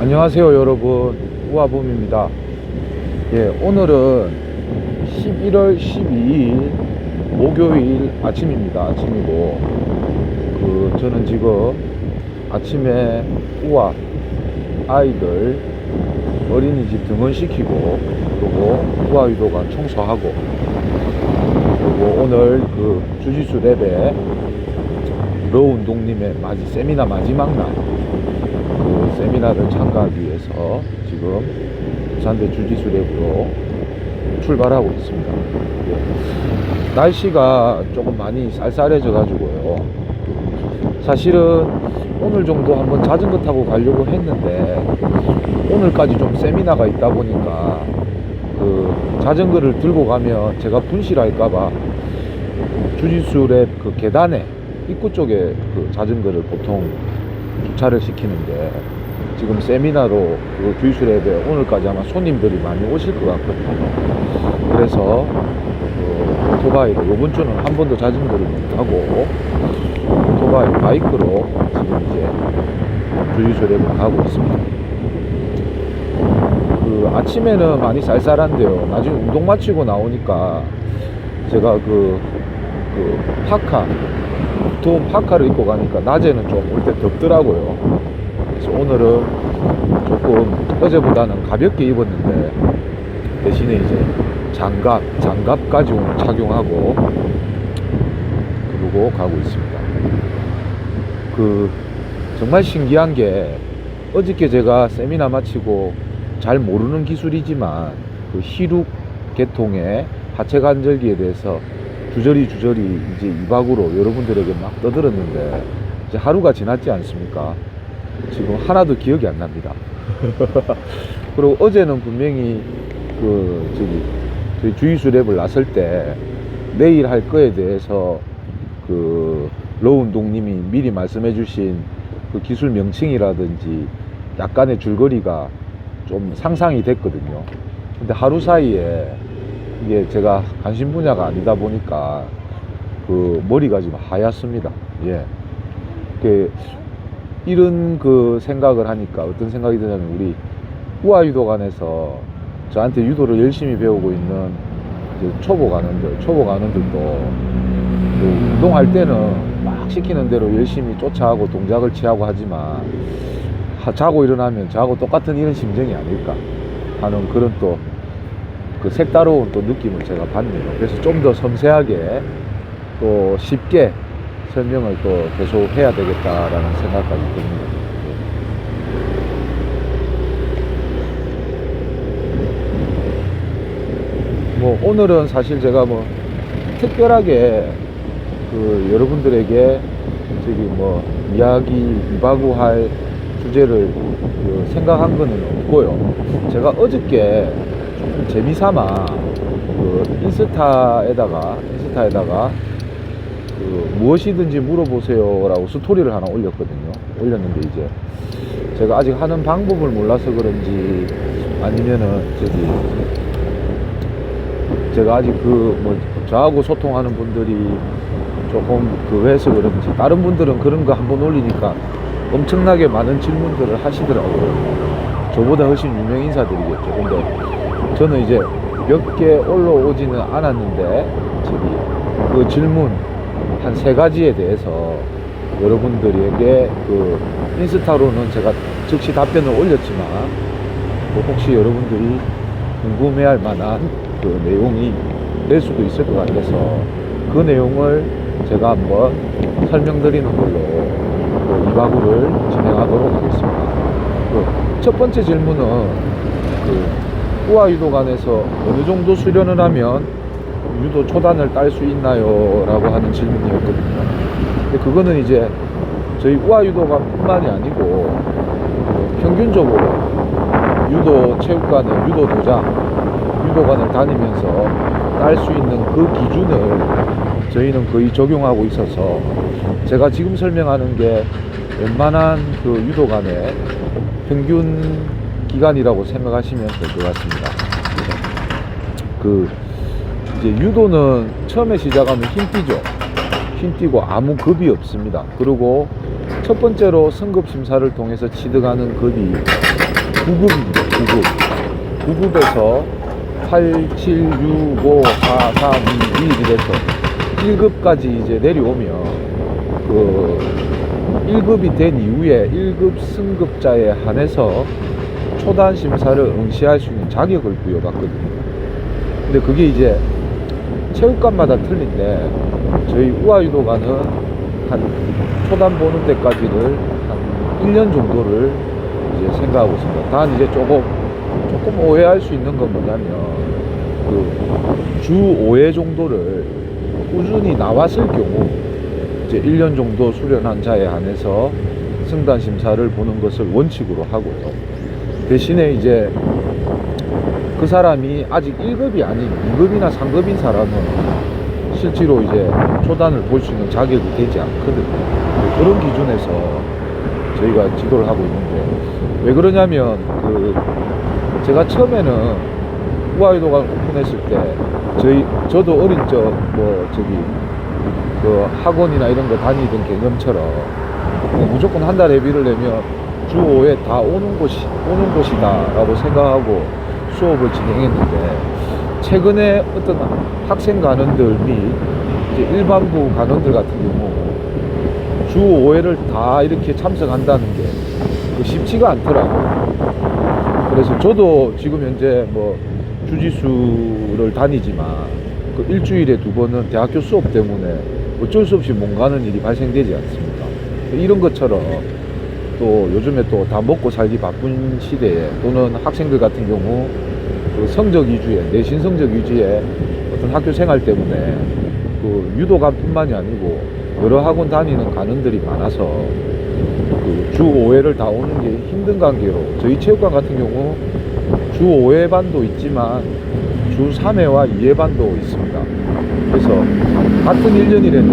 안녕하세요 여러분, 우아범입니다. 오늘은 11월 12일 목요일 아침입니다. 아침이고 저는 지금 아침에 우아 아이들 어린이집 등원시키고, 그리고 우아유도관 청소하고, 그리고 오늘 주짓수 랩에 러운동님의 세미나 마지막 날 세미나를 참가하기 위해서 지금 부산대 주짓수 랩으로 출발하고 있습니다. 날씨가 조금 많이 쌀쌀해져 가지고요, 사실은 오늘 정도 한번 자전거 타고 가려고 했는데 오늘까지 좀 세미나가 있다 보니까 자전거를 들고 가면 제가 분실할까봐 주짓수 랩 계단에 입구 쪽에 자전거를 보통 주차를 시키는데, 지금 세미나로 주짓수 랩에 오늘까지 아마 손님들이 많이 오실 것 같거든요. 그래서 오토바이로, 이번 주는 한 번도 자전거를 못 타고 오토바이, 바이크로 지금 이제 주짓수 랩을 가고 있습니다. 아침에는 많이 쌀쌀한데요, 나중에 운동 마치고 나오니까 제가 파카, 두꺼운 파카를 입고 가니까 낮에는 좀 올 때 덥더라고요. 그래서 오늘은 조금 어제보다는 가볍게 입었는데 대신에 이제 장갑까지 오늘 착용하고 그러고 가고 있습니다. 정말 신기한 게, 어저께 제가 세미나 마치고 잘 모르는 기술이지만 히룩 계통의 하체 관절기에 대해서 주저리 이제 이박으로 여러분들에게 막 떠들었는데, 이제 하루가 지났지 않습니까? 지금 하나도 기억이 안 납니다. 그리고 어제는 분명히 저희 주짓수 랩을 나설 때 내일 할 거에 대해서 러운동님이 미리 말씀해 주신 기술 명칭이라든지 약간의 줄거리가 좀 상상이 됐거든요. 근데 하루 사이에 이게 제가 관심 분야가 아니다 보니까 머리가 지금 하얗습니다. 이런 생각을 하니까 어떤 생각이 드냐면, 우리 우아유도관에서 저한테 유도를 열심히 배우고 있는 초보관원들도 운동할 때는 막 시키는 대로 열심히 쫓아가고 동작을 취하고 하지만 자고 일어나면 저하고 똑같은 이런 심정이 아닐까 하는 그런 색다로운 느낌을 제가 받네요. 그래서 좀 더 섬세하게 또 쉽게 설명을 또 계속 해야 되겠다라는 생각까지 듭니다. 오늘은 사실 제가 특별하게 여러분들에게 이야기 이바구할 주제를 생각한 거는 없고요. 제가 어저께 좀 재미삼아 인스타에다가 무엇이든지 물어보세요 라고 스토리를 하나 올렸는데, 이제 제가 아직 하는 방법을 몰라서 그런지, 아니면은 제가 아직 저하고 소통하는 분들이 조금 해서 그런지, 다른 분들은 그런 거 한번 올리니까 엄청나게 많은 질문들을 하시더라고요. 저보다 훨씬 유명 인사들이겠죠. 근데 저는 이제 몇 개 올라오지는 않았는데, 그 질문 한 3가지에 대해서 여러분들에게 인스타로는 제가 즉시 답변을 올렸지만, 혹시 여러분들이 궁금해할 만한 내용이 될 수도 있을 것 같아서 그 내용을 제가 한번 설명드리는 걸로 이바구를 진행하도록 하겠습니다. 첫 번째 질문은 우아유도관에서 어느 정도 수련을 하면 유도 초단을 딸 수 있나요? 라고 하는 질문이었거든요. 근데 그거는 이제 저희 우아유도관 뿐만이 아니고 평균적으로 유도 체육관의 유도관을 다니면서 딸 수 있는 그 기준을 저희는 거의 적용하고 있어서, 제가 지금 설명하는 게 웬만한 유도관의 평균 기간이라고 생각하시면 될 것 같습니다. 이제 유도는 처음에 시작하면 힘 뛰고 아무 겁이 없습니다. 그리고 첫 번째로 승급 심사를 통해서 취득하는 급이 9급입니다. 9급. 9급에서 8, 7, 6, 5, 4, 3, 2, 1 이래서 1급까지 이제 내려오면 그 1급이 된 이후에 1급 승급자에 한해서 초단 심사를 응시할 수 있는 자격을 부여받거든요. 근데 그게 이제 체육관마다 틀린데 저희 우아유도관은 한 초단 보는 데까지를 한 1년 정도를 이제 생각하고 있습니다. 단 이제 조금 오해할 수 있는 건 뭐냐면 그 주 5회 정도를 꾸준히 나왔을 경우 이제 1년 정도 수련한 자에 한해서 승단 심사를 보는 것을 원칙으로 하고요. 대신에 이제 그 사람이 아직 1급이 아닌 2급이나 3급인 사람은 실제로 이제 초단을 볼 수 있는 자격이 되지 않거든요. 그런 기준에서 저희가 지도를 하고 있는데, 왜 그러냐면 그 제가 처음에는 우아유도관 오픈했을 때 저도 어린 적 그 학원이나 이런 거 다니던 개념처럼 무조건 한 달 예비를 내면 주 5회 다 오는 곳이다 라고 생각하고 수업을 진행했는데, 최근에 어떤 학생 간원들 및 이제 일반부 간원들 같은 경우 주 5회를 다 이렇게 참석한다는 게 쉽지가 않더라고요. 그래서 저도 지금 현재 뭐 주짓수를 다니지만 그 일주일에 2번은 대학교 수업 때문에 어쩔 수 없이 못 가는 일이 발생되지 않습니까? 이런 것처럼 또 요즘에 또 다 먹고 살기 바쁜 시대에, 또는 학생들 같은 경우 그 성적 위주의, 내신 성적 위주의 어떤 학교 생활 때문에 그 유도관뿐만이 아니고 여러 학원 다니는 간원들이 많아서 그 주 5회를 다 오는 게 힘든 관계로 저희 체육관 같은 경우 주 5회 반도 있지만 주 3회와 2회 반도 있습니다. 그래서 같은 1년이라도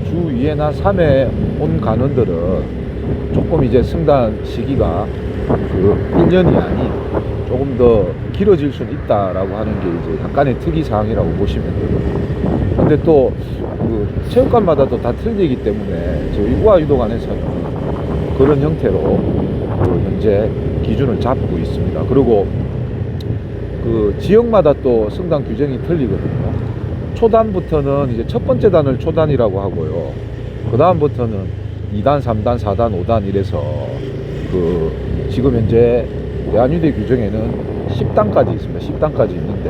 주 2회나 3회 온 간원들은 조금 이제 승단 시기가 그 1년이 아닌 조금 더 길어질 수는 있다라고 하는 게 이제 약간의 특이사항이라고 보시면 돼요. 근데 또 그 체육관마다 또 다 틀리기 때문에 저희 우아유도관에서는 그런 형태로 그 현재 기준을 잡고 있습니다. 그리고 그 지역마다 또 승단 규정이 틀리거든요. 초단부터는 이제 첫 번째 단을 초단이라고 하고요. 그 다음부터는 2단, 3단, 4단, 5단 이래서 그 지금 현재 대한유대 규정에는 10단까지 있습니다. 10단까지 있는데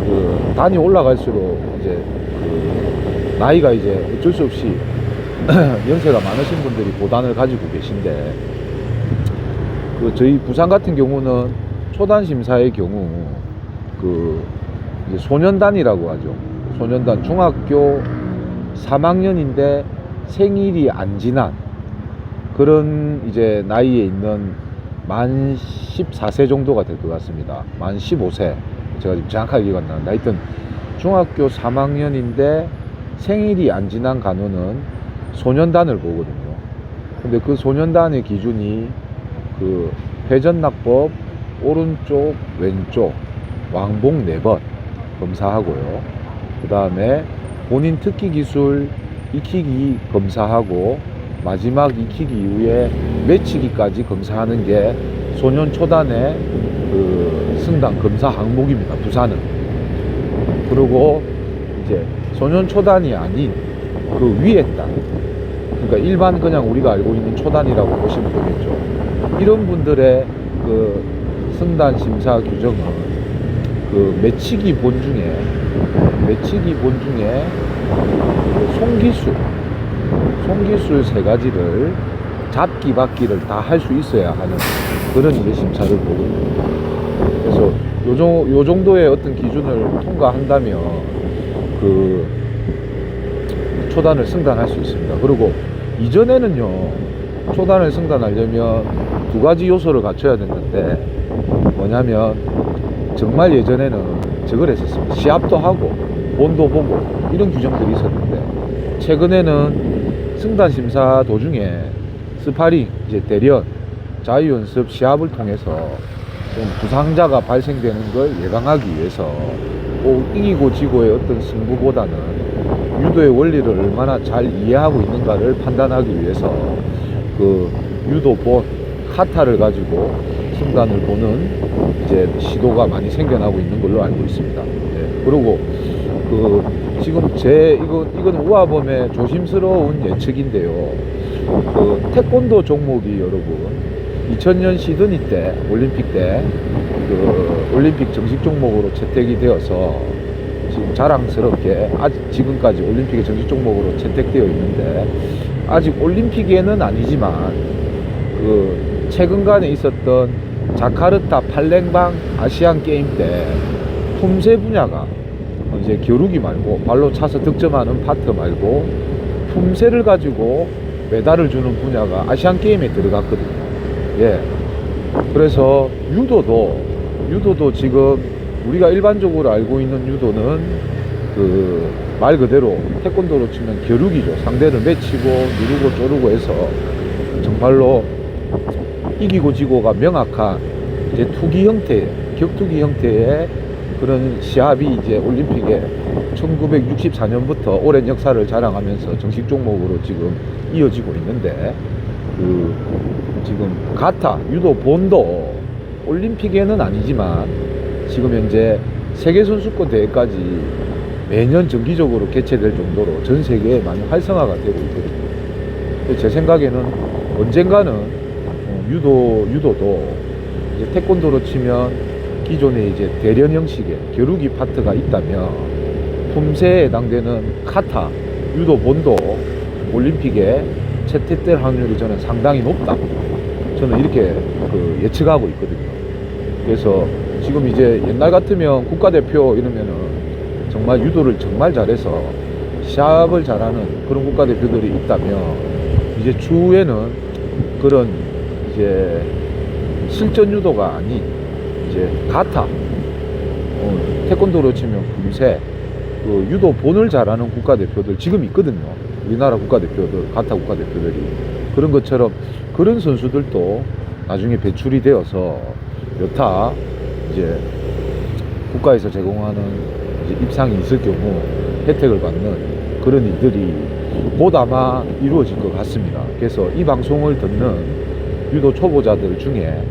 그 단이 올라갈수록 이제 그 나이가 이제 어쩔 수 없이 연세가 많으신 분들이 고단을 가지고 계신데, 그 저희 부산 같은 경우는 초단 심사의 경우 그 이제 소년단이라고 하죠. 소년단, 중학교 3학년인데 생일이 안 지난 그런 이제 나이에 있는 만 14세 정도가 될 것 같습니다. 만 15세. 제가 지금 정확하게 기억 안 나는데, 하여튼 중학교 3학년인데 생일이 안 지난 간호는 소년단을 보거든요. 근데 그 소년단의 기준이 그 회전낙법 오른쪽 왼쪽 왕복 4번 검사하고요. 그 다음에 본인 특기 기술 익히기 검사하고 마지막 익히기 이후에 매치기까지 검사하는 게 소년 초단의 그 승단 검사 항목입니다. 부산은. 그리고 이제 소년 초단이 아닌 그 위에 단, 그러니까 일반 그냥 우리가 알고 있는 초단이라고 보시면 되겠죠. 이런 분들의 그 승단 심사 규정은 그 매치기 본 중에 송기술 3가지를 잡기 받기를 다 할 수 있어야 하는 그런 이제 심사를 보거든요. 그래서 요 정도의 어떤 기준을 통과한다면 그 초단을 승단할 수 있습니다. 그리고 이전에는요, 초단을 승단하려면 2가지 요소를 갖춰야 됐는데, 뭐냐면 정말 예전에는 저걸 했었습니다. 시합도 하고 본도 보고 이런 규정들이 있었는데, 최근에는 승단 심사 도중에 스파링, 이제 대련, 자유연습, 시합을 통해서 좀 부상자가 발생되는 걸 예방하기 위해서 꼭 이기고 지고의 어떤 승부보다는 유도의 원리를 얼마나 잘 이해하고 있는가를 판단하기 위해서 그 유도본 카타를 가지고 승단을 보는 이제 시도가 많이 생겨나고 있는 걸로 알고 있습니다. 예. 그리고 그 지금 이건 우아범의 조심스러운 예측인데요. 그 태권도 종목이 여러분 2000년 시드니 때 올림픽 때 그 올림픽 정식 종목으로 채택이 되어서 지금 자랑스럽게 아직 지금까지 올림픽의 정식 종목으로 채택되어 있는데 아직 올림픽에는 아니지만 그 최근간에 있었던 자카르타 팔랭방 아시안 게임 때 품새 분야가 이제 겨루기 말고 발로 차서 득점하는 파트 말고 품새를 가지고 메달을 주는 분야가 아시안 게임에 들어갔거든요. 예. 그래서 유도도 지금 우리가 일반적으로 알고 있는 유도는 그 말 그대로 태권도로 치면 겨루기죠. 상대를 맺히고 누르고 쪼르고 해서 정말로 이기고 지고가 명확한 이제 투기 형태의 격투기 형태의 그런 시합이 이제 올림픽에 1964년부터 오랜 역사를 자랑하면서 정식 종목으로 지금 이어지고 있는데 그 지금 가타 유도 본도 올림픽에는 아니지만 지금 현재 세계선수권 대회까지 매년 정기적으로 개최될 정도로 전 세계에 많이 활성화가 되고 있거든요. 제 생각에는 언젠가는 유도도 이제 태권도로 치면 기존에 이제 대련 형식의 겨루기 파트가 있다면 품새에 해당되는 카타, 유도 본도 올림픽에 채택될 확률이 저는 상당히 높다. 저는 이렇게 예측하고 있거든요. 그래서 지금 이제 옛날 같으면 국가대표 이러면은 정말 유도를 정말 잘해서 시합을 잘하는 그런 국가대표들이 있다면 이제 추후에는 그런 이제 실전 유도가 아닌 이제 가타, 태권도로 치면 품새, 그 유도 본을 잘하는 국가대표들 지금 있거든요. 우리나라 국가대표들, 가타 국가대표들이 그런 것처럼 그런 선수들도 나중에 배출이 되어서 여타 이제 국가에서 제공하는 이제 입상이 있을 경우 혜택을 받는 그런 일들이 곧 아마 이루어질 것 같습니다. 그래서 이 방송을 듣는 유도 초보자들 중에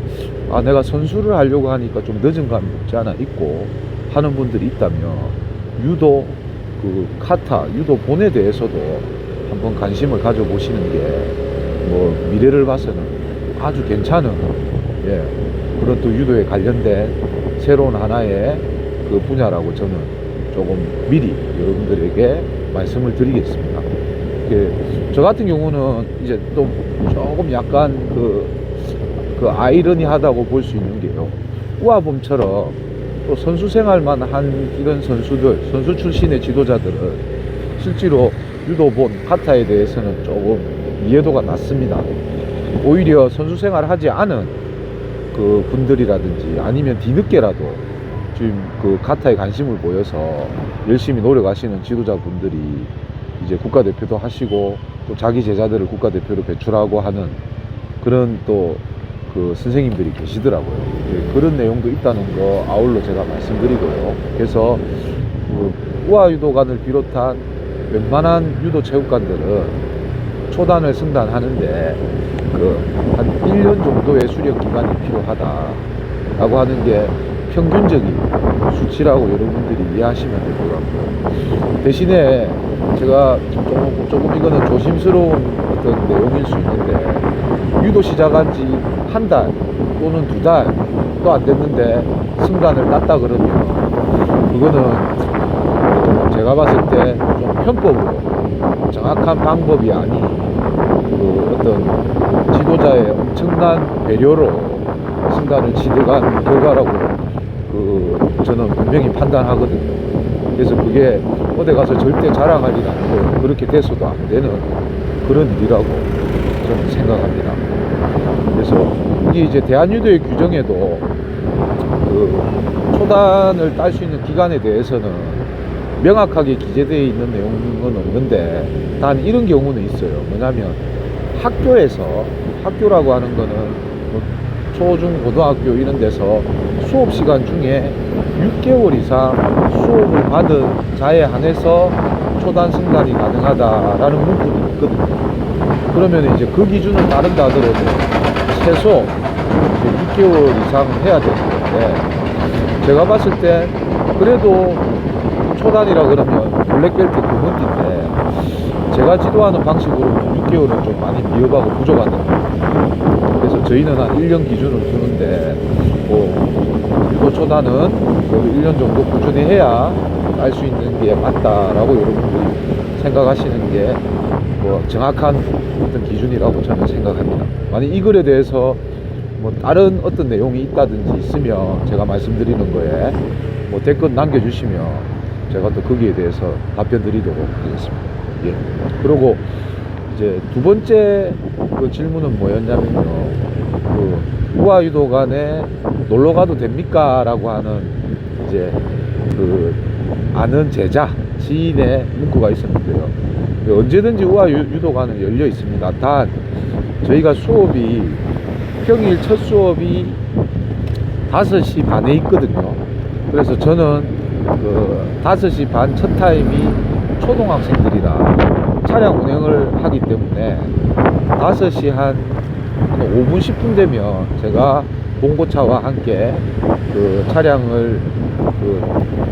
내가 선수를 하려고 하니까 좀 늦은 감이 없지 않아 있고 하는 분들이 있다면 유도 그 카타 유도 본에 대해서도 한번 관심을 가져보시는 게 뭐 미래를 봐서는 아주 괜찮은 그런 또 유도에 관련된 새로운 하나의 그 분야라고 저는 조금 미리 여러분들에게 말씀을 드리겠습니다. 저 같은 경우는 이제 또 조금 약간 그 아이러니하다고 볼 수 있는 게요. 우아범처럼 또 선수 생활만 한 이런 선수 출신의 지도자들은 실제로 유도본 카타에 대해서는 조금 이해도가 낮습니다. 오히려 선수 생활 하지 않은 그 분들이라든지 아니면 뒤늦게라도 지금 그 카타에 관심을 보여서 열심히 노력하시는 지도자분들이 이제 국가대표도 하시고 또 자기 제자들을 국가대표로 배출하고 하는 그런 또 그 선생님들이 계시더라고요. 그런 내용도 있다는 거 아울러 제가 말씀드리고요. 그래서 그 우아유도관을 비롯한 웬만한 유도 체육관들은 초단을 승단하는데 한 1년 정도의 수련 기간이 필요하다라고 하는 게 평균적인 수치라고 여러분들이 이해하시면 될 것 같고요. 대신에 제가 조금 이거는 조심스러운 어떤 내용일 수 있는데 유도 시작한 지 한 달 또는 2달도 안 됐는데 승단을 땄다 그러면 그거는 제가 봤을 때 좀 편법으로 정확한 방법이 아닌 그 어떤 지도자의 엄청난 배려로 승단을 치대간 결과라고 저는 분명히 판단하거든요. 그래서 그게 어디 가서 절대 자랑할 일 아니고 그렇게 돼서도 안 되는 그런 일이라고 저는 생각합니다. 그래서 이게 이제 대한유도의 규정에도 그 초단을 딸 수 있는 기간에 대해서는 명확하게 기재되어 있는 내용은 없는데 단 이런 경우는 있어요. 뭐냐면 학교라고 하는 거는 뭐 초중 고등학교 이런 데서 수업 시간 중에 6개월 이상 수업을 받은 자에 한해서 초단 승단이 가능하다라는 문구도 있거든요. 그러면 이제 그 기준을 따른다 하더라도 최소 이제 6개월 이상 해야 되는 건데, 제가 봤을 때 그래도 초단이라 그러면 블랙벨트 금은인데, 제가 지도하는 방식으로는 6개월은 좀 많이 미흡하고 부족한 거예요. 그래서 저희는 한 1년 기준을 두는데, 유도 초단은 1년 정도 꾸준히 해야 알 수 있는 게 맞다라고 여러분들이 생각하시는 게 정확한 어떤 기준이라고 저는 생각합니다. 만약 이 글에 대해서 다른 어떤 내용이 있다든지 있으면 제가 말씀드리는 거에 댓글 남겨주시면 제가 또 거기에 대해서 답변 드리도록 하겠습니다. 예. 그리고 이제 두 번째 그 질문은 뭐였냐면요, 우아 유도관에 놀러 가도 됩니까? 라고 하는 이제 아는 제자, 지인의 문구가 있었는데요. 언제든지 우아 유도관은 열려 있습니다. 단, 저희가 수업이, 평일 첫 수업이 5시 반에 있거든요. 그래서 저는 5시 반 첫 타임이 초등학생들이랑 차량 운행을 하기 때문에 5시 한 5분 10분 되면 제가 봉고차와 함께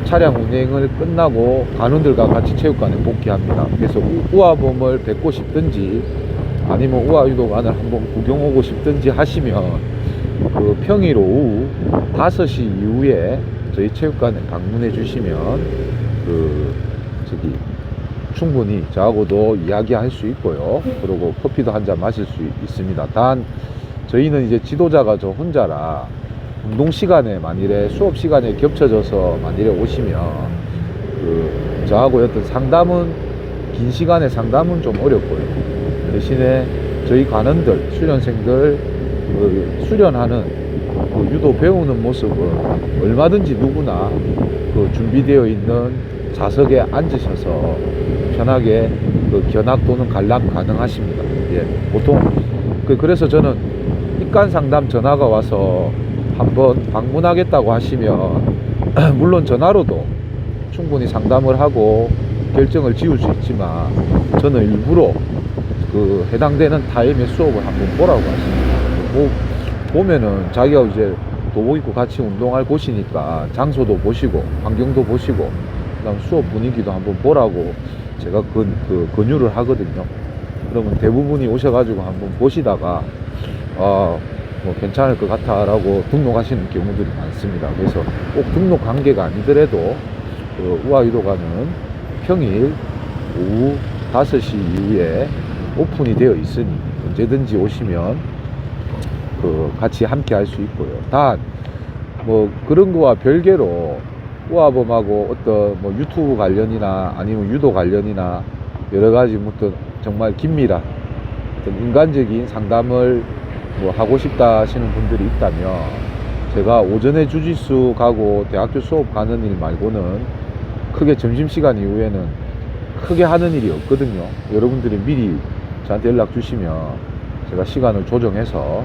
차량 운행을 끝나고 간원들과 같이 체육관에 복귀합니다. 그래서 우아범을 뵙고 싶든지 아니면 우아 유도관을 한번 구경 오고 싶든지 하시면 평일 오후 5시 이후에 저희 체육관에 방문해 주시면 충분히 저하고도 이야기할 수 있고요. 그리고 커피도 한잔 마실 수 있습니다. 단 저희는 이제 지도자가 저 혼자라 운동 시간에 만일에 수업 시간에 겹쳐져서 만일에 오시면 저하고 어떤 상담은, 긴 시간에 상담은 좀 어렵고요. 대신에 저희 관원들, 수련생들 수련하는 유도 배우는 모습은 얼마든지 누구나 준비되어 있는 좌석에 앉으셔서 편하게 견학 또는 관람 가능하십니다. 예, 보통 그래서 저는 입간 상담 전화가 와서 한번 방문하겠다고 하시면 물론 전화로도 충분히 상담을 하고 결정을 지을 수 있지만, 저는 일부러 해당되는 타임의 수업을 한번 보라고 하십니다. 보면은 자기가 이제 도복 입고 같이 운동할 곳이니까 장소도 보시고 환경도 보시고 그다음 수업 분위기도 한번 보라고 제가 권유를 하거든요. 그러면 대부분이 오셔가지고 한번 보시다가 괜찮을 것 같아 라고 등록하시는 경우들이 많습니다. 그래서 꼭 등록 관계가 아니더라도 우아 유도관은 평일 오후 5시 이후에 오픈이 되어 있으니 언제든지 오시면 같이 함께 할 수 있고요. 단 그런 거와 별개로 우아범하고 어떤 유튜브 관련이나 아니면 유도 관련이나 여러 가지 정말 긴밀한 어떤 인간적인 상담을 하고 싶다 하시는 분들이 있다면, 제가 오전에 주짓수 가고 대학교 수업 가는 일 말고는 크게 점심시간 이후에는 크게 하는 일이 없거든요. 여러분들이 미리 저한테 연락 주시면 제가 시간을 조정해서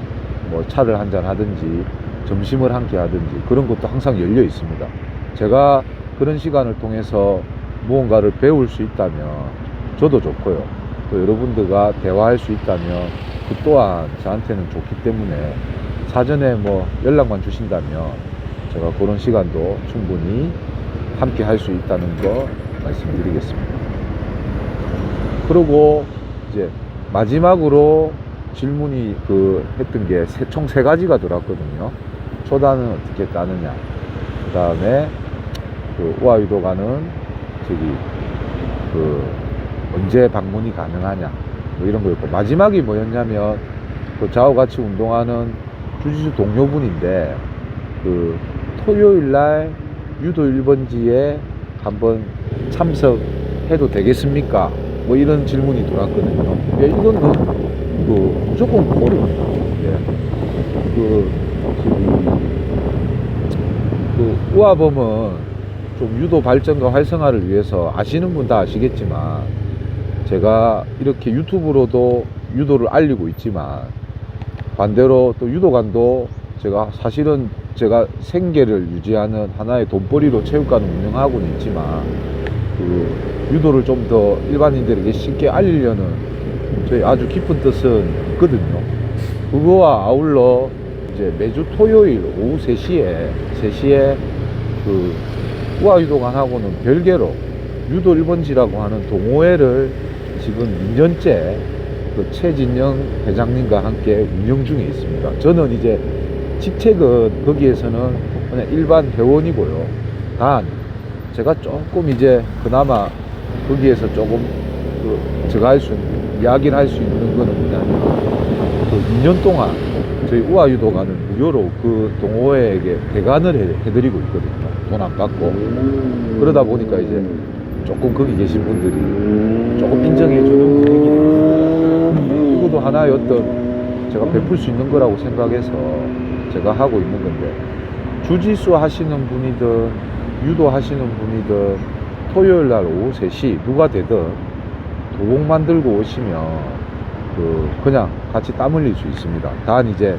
차를 한잔 하든지 점심을 함께 하든지 그런 것도 항상 열려 있습니다. 제가 그런 시간을 통해서 무언가를 배울 수 있다면 저도 좋고요. 또 여러분들과 대화할 수 있다면 그 또한 저한테는 좋기 때문에 사전에 연락만 주신다면 제가 그런 시간도 충분히 함께 할 수 있다는 거 말씀드리겠습니다. 그리고 이제 마지막으로 질문이 했던 게 총 3가지가 들어왔거든요. 초단은 어떻게 따느냐, 그 다음에 우아 유도관은 언제 방문이 가능하냐, 이런 거였고, 마지막이 뭐였냐면 저하고 같이 운동하는 주짓수 동료분인데 토요일날 유도 1번지에 한번 참석해도 되겠습니까? 이런 질문이 들어왔거든요. 예, 이거는 무조건 고릅니다. 예. 우아범은 좀 유도 발전과 활성화를 위해서 아시는 분 다 아시겠지만, 제가 이렇게 유튜브로도 유도를 알리고 있지만 반대로 또 유도관도 사실은 제가 생계를 유지하는 하나의 돈벌이로 체육관을 운영하고는 있지만 그 유도를 좀 더 일반인들에게 쉽게 알리려는 저희 아주 깊은 뜻은 있거든요. 그거와 아울러 이제 매주 토요일 오후 3시에 그 우아유도관하고는 별개로 유도 1번지라고 하는 동호회를 지금 2년째 그 최진영 회장님과 함께 운영 중에 있습니다. 저는 이제 직책은 거기에서는 그냥 일반 회원이고요. 단 제가 조금 이제 그나마 거기에서 조금 제가 할 수 있는 이야기를 할 수 있는 거는 뭐냐면 그 2년 동안 저희 우아유도관은 무료로 그 동호회에게 대관을 해드리고 있거든요. 돈 안 받고. 그러다 보니까 이제 조금 거기 계신 분들이 조금 인정해주는 분위기입니다. 이것도 하나의 어떤 제가 베풀 수 있는 거라고 생각해서 제가 하고 있는 건데, 주짓수 하시는 분이든 유도 하시는 분이든 토요일 날 오후 3시 누가 되든 도복만 들고 오시면 그냥 같이 땀 흘릴 수 있습니다. 단 이제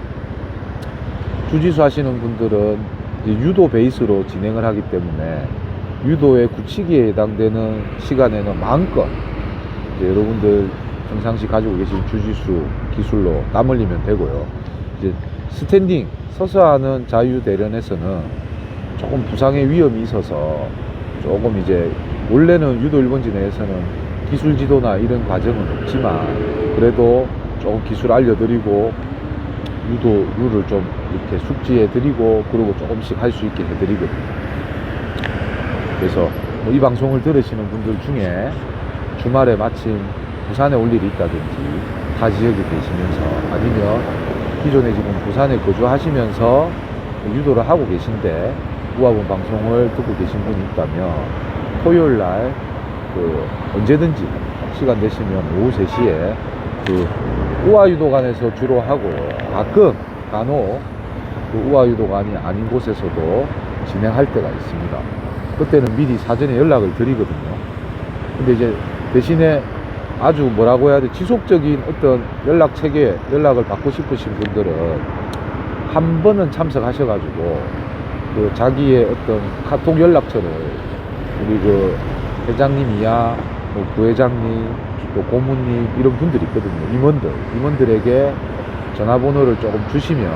주짓수 하시는 분들은 이제 유도 베이스로 진행을 하기 때문에 유도의 굳히기에 해당되는 시간에는 마음껏 이제 여러분들 평상시 가지고 계신 주짓수 기술로 땀 흘리면 되고요. 이제 스탠딩 서서 하는 자유대련에서는 조금 부상의 위험이 있어서 조금 이제 원래는 유도 1번지 내에서는 기술 지도나 이런 과정은 없지만 그래도 조금 기술 알려드리고 유도 룰을 좀 이렇게 숙지해드리고 그리고 조금씩 할 수 있게 해드리거든요. 그래서 뭐 이 방송을 들으시는 분들 중에 주말에 마침 부산에 올 일이 있다든지 타 지역에 계시면서 아니면 기존에 지금 부산에 거주하시면서 유도를 하고 계신데 우아본 방송을 듣고 계신 분이 있다면 토요일 날 언제든지 시간 되시면 오후 3시에 우아유도관에서 주로 하고 가끔 간혹 우아유도관이 아닌 곳에서도 진행할 때가 있습니다. 그때는 미리 사전에 연락을 드리거든요. 근데 이제 대신에 아주 뭐라고 해야 돼, 지속적인 어떤 연락 체계, 연락을 받고 싶으신 분들은 한 번은 참석하셔가지고 자기의 어떤 카톡 연락처를 우리 회장님이야 뭐 부회장님 또 고문님 이런 분들이 있거든요. 임원들에게 전화번호를 조금 주시면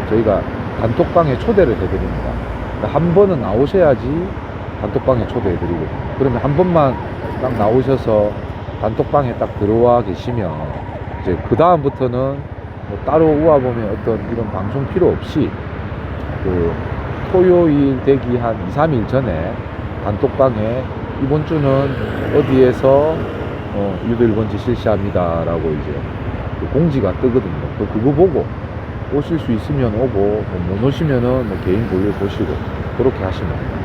저희가 단톡방에 초대를 해드립니다. 한 번은 나오셔야지 단톡방에 초대해드리거든요. 그러면 한 번만 딱 나오셔서 단톡방에 딱 들어와 계시면 이제 그 다음부터는 뭐 따로 우아범의 어떤 이런 방송 필요 없이 토요일 되기 한 2, 3일 전에 단톡방에 이번 주는 어디에서 유도 1번지 실시합니다 라고 이제 공지가 뜨거든요. 그거 보고 오실 수 있으면 오고 못 오시면은 뭐 개인 볼일 보시고 그렇게 하시면 돼요.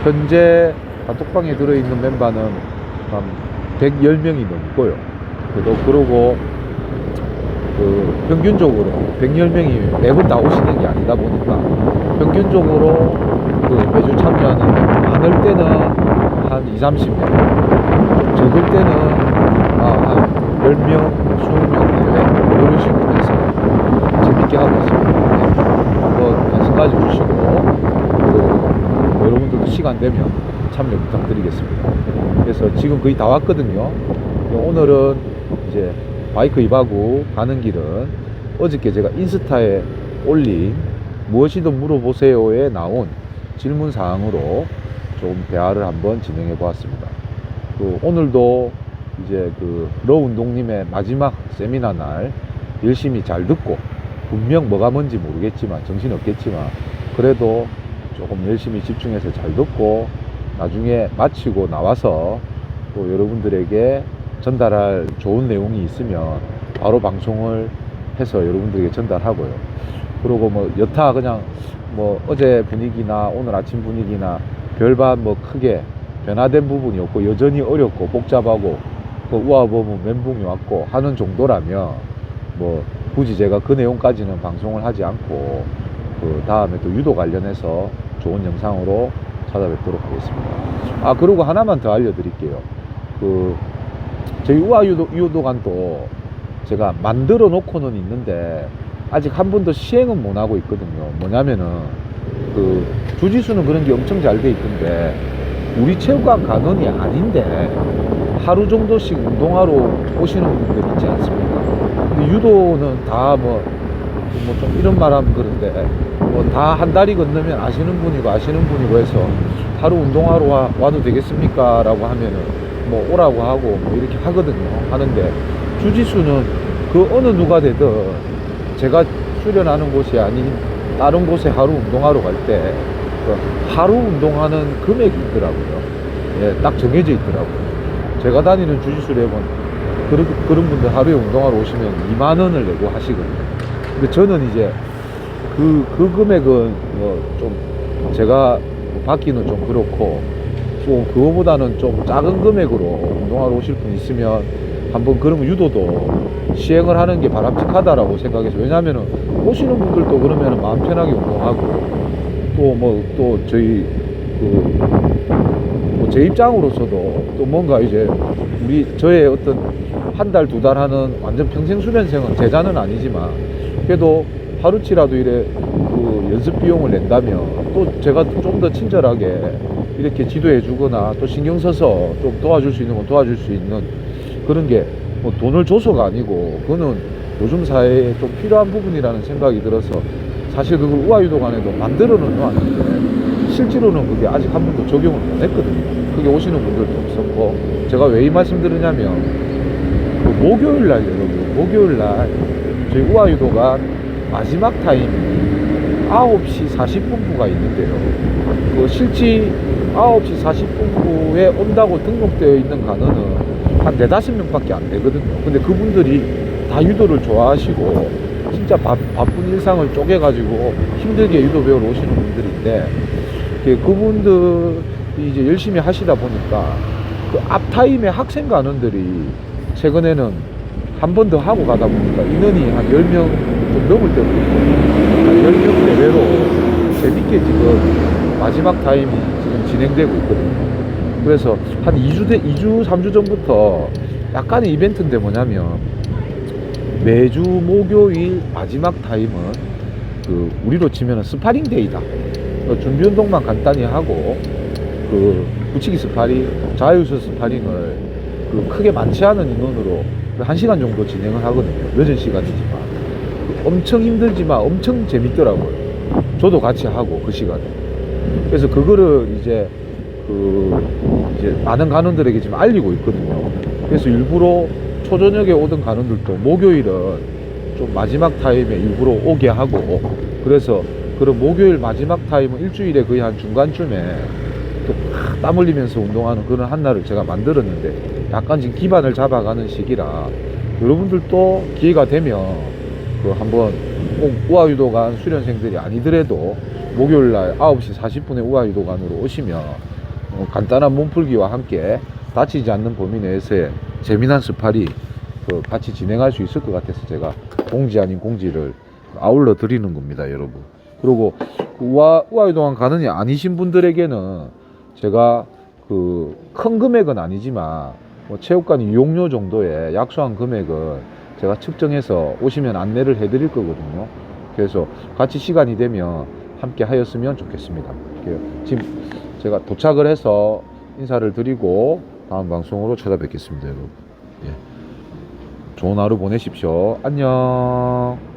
현재 단톡방에 들어있는 멤버는 한 110명이 넘고요. 그러고 평균적으로 110명이 매번 다 오시는 게 아니다 보니까 평균적으로 매주 참여하는 많을 때는 한 2, 30명, 좀 적을 때는 한 10명, 20명 내외 이런 식으로 해서 재밌게 하고 있습니다. 한번 관심가지고 주시고 여러분들도 시간 되면 참여 부탁드리겠습니다. 그래서 지금 거의 다 왔거든요. 오늘은 이제 바이크 이바구 가는 길은 어저께 제가 인스타에 올린 무엇이든 물어보세요에 나온 질문 사항으로 좀 대화를 한번 진행해 보았습니다. 오늘도 이제 러 운동님의 마지막 세미나 날 열심히 잘 듣고 분명 뭐가 뭔지 모르겠지만 정신 없겠지만 그래도 조금 열심히 집중해서 잘 듣고 나중에 마치고 나와서 또 여러분들에게 전달할 좋은 내용이 있으면 바로 방송을 해서 여러분들에게 전달하고요. 그리고 뭐 여타 그냥 뭐 어제 분위기나 오늘 아침 분위기나 별반 뭐 크게 변화된 부분이 없고 여전히 어렵고 복잡하고 우아범은 멘붕이 왔고 하는 정도라면 뭐 굳이 제가 그 내용까지는 방송을 하지 않고 다음에 또 유도 관련해서 좋은 영상으로 찾아뵙도록 하겠습니다. 그리고 하나만 더 알려드릴게요. 저희 우아유도관도 제가 만들어 놓고는 있는데 아직 한 번도 시행은 못 하고 있거든요. 뭐냐면은 주짓수는 그런 게 엄청 잘 돼 있던데 우리 체육관 간원이 아닌데 하루 정도씩 운동하러 오시는 분들 있지 않습니까? 근데 유도는 다 뭐 좀 이런 말 하면 그런데 뭐 다 한 다리 건너면 아시는 분이고 해서 하루 운동하러 와도 되겠습니까? 라고 하면은 뭐 오라고 하고 뭐 이렇게 하는데 주짓수는 그 어느 누가 되든 제가 수련하는 곳이 아닌 다른 곳에 하루 운동하러 갈 때 하루 운동하는 금액이 있더라고요. 예, 딱 정해져 있더라고요. 제가 다니는 주짓수 랩은 그런 분들 하루에 운동하러 오시면 2만 원을 내고 하시거든요. 근데 저는 이제 그 금액은 뭐 좀 제가 받기는 좀 그렇고 또 그거보다는 좀 작은 금액으로 운동하러 오실 분 있으면 한번 그런 유도도 시행을 하는 게 바람직하다라고 생각해서, 왜냐면은 오시는 분들도 그러면은 마음 편하게 운동하고 또 저희 제 입장으로서도 또 뭔가 이제 저의 어떤 한 달, 두 달 하는 완전 평생 수련생은 제자는 아니지만 그래도 하루치라도 이래 연습 비용을 낸다면 또 제가 좀 더 친절하게 이렇게 지도해 주거나 또 신경 써서 좀 도와줄 수 있는 건 도와줄 수 있는 그런 게 뭐 돈을 줘서가 아니고 그거는 요즘 사회에 좀 필요한 부분이라는 생각이 들어서 사실 그걸 우아유도관에도 만들어는 놨는데 실제로는 그게 아직 한 번도 적용을 못 했거든요. 그게 오시는 분들도 없었고, 제가 왜 이 말씀 드리냐면 그 목요일날 여러분, 목요일날 저희 우아유도관 마지막 타임이 9시 40분부가 있는데요. 그 실제 9시 40분부에 온다고 등록되어 있는 간호는 한 4-5명밖에 안 되거든요. 근데 그분들이 다 유도를 좋아하시고 진짜 바쁜 일상을 쪼개가지고 힘들게 유도 배우러 오시는 분들인데 그분들이 이제 열심히 하시다 보니까 그 앞타임에 학생 간호들이 최근에는 한 번 더 하고 가다 보니까 인원이 한 10명 좀 넘을 때도 있고 10명 내외로 재밌게 지금 마지막 타임이 지금 진행되고 있거든요. 그래서 한 2주, 3주 전부터 약간의 이벤트인데 뭐냐면 매주 목요일 마지막 타임은 우리로 치면 스파링 데이다. 준비 운동만 간단히 하고 붙이기 스파링, 자유수 스파링을 크게 많지 않은 인원으로 1시간 정도 진행을 하거든요. 늦은 시간이지만 엄청 힘들지만 엄청 재밌더라고요. 저도 같이 하고 그 시간에. 그래서 그거를 이제 많은 간원들에게 지금 알리고 있거든요. 그래서 일부러 초저녁에 오던 간원들도 목요일은 좀 마지막 타임에 일부러 오게 하고, 그래서 그런 목요일 마지막 타임은 일주일에 거의 한 중간쯤에 또 땀 흘리면서 운동하는 그런 한 날을 제가 만들었는데, 약간 지금 기반을 잡아가는 시기라 여러분들도 기회가 되면 한번 꼭 우아유도관 수련생들이 아니더라도 목요일날 9시 40분에 우아유도관으로 오시면 간단한 몸풀기와 함께 다치지 않는 범위 내에서의 재미난 스파링 같이 진행할 수 있을 것 같아서 제가 공지 아닌 공지를 아울러 드리는 겁니다, 여러분. 그리고 우아유도관 가는이 아니신 분들에게는 제가 큰 금액은 아니지만 체육관 이용료 정도의 약소한 금액은 제가 측정해서 오시면 안내를 해드릴 거거든요. 그래서 같이 시간이 되면 함께 하였으면 좋겠습니다. 지금 제가 도착을 해서 인사를 드리고 다음 방송으로 찾아뵙겠습니다, 여러분. 예. 좋은 하루 보내십시오. 안녕.